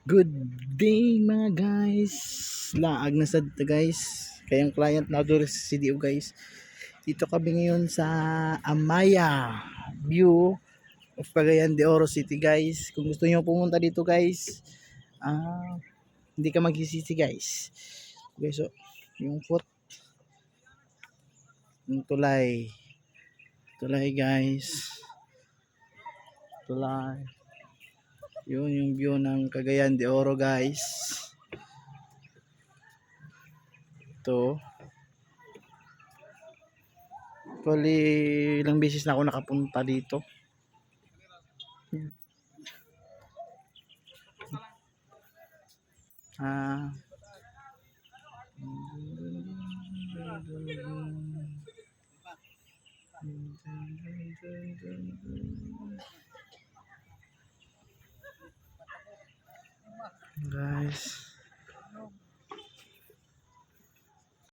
Good day mga guys. Laag na sad ta guys. Kayang client na doon sa CDO guys. Dito kami ngayon sa Amaya View of Cagayan de Oro City guys. Kung gusto niyo pumunta dito guys, hindi ka magsisisi guys. Okay, so yung foot, yung tulay. Tulay guys. Tulay. Yun yung view ng Cagayan de Oro guys. Ito. Actually, ilang beses na ako nakapunta dito. Ah. Guys.